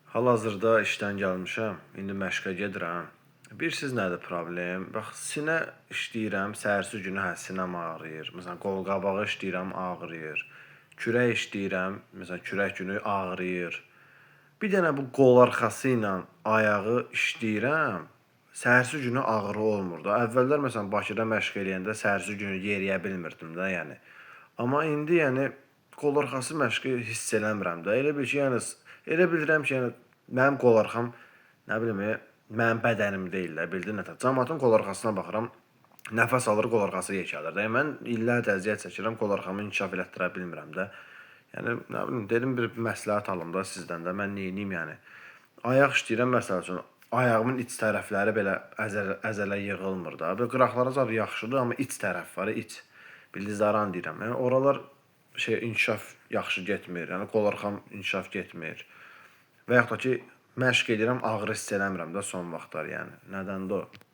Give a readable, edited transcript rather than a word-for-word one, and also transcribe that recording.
Hal-hazırda işdən gəlmişəm, indi məşqə gedirəm. Bilirsiniz nədir problem? Bax, sinə işləyirəm, səhərsi günü sinəm ağrıyır. Məsələn, qol qabağı işləyirəm, ağrıyır. Kürək işləyirəm, məsələn, kürək günü ağrıyır. Bir dənə bu qol arxası ilə ayağı işləyirəm, səhərsi günü ağrı olmur da. Əvvəllər məsələn Bakıda məşq eləyəndə səhərsi günü yeriyə bilmirdim də, yəni. Amma indi yəni qol arxası məşqi hiss eləmirəm də. Elə bil ki, yəni elə bilirəm ki, yəni mənim qol arxam, nə bilim, mənim bədənim deyil də, bildin nətər. Camaatın qol arxasına baxıram, nəfəs alır, qol arxası yekəlir də. Mən illərdir əziyyət çəkirəm, qol arxamı inkişaf elətdirə bilmirəm də. Yəni nə bilim, dedim bir məsləhət alım da sizdən də, mən neyniyim yəni. Ayaq işləyirəm məsəl üçün, ayağımın iç tərəfləri belə əzələ yığılmır da. Belə qıraqları zad yaxşıdır, amma iç tərəf var, iç. Bildizaran deyirəm. Yəni oralar inkişaf yaxşı getmir. Yəni qol arxam inkişaf getmir. Və yaxud da ki, məşq edirəm, ağrı hiss eləmirəm də son vaxtlar yəni. Nədəndir o?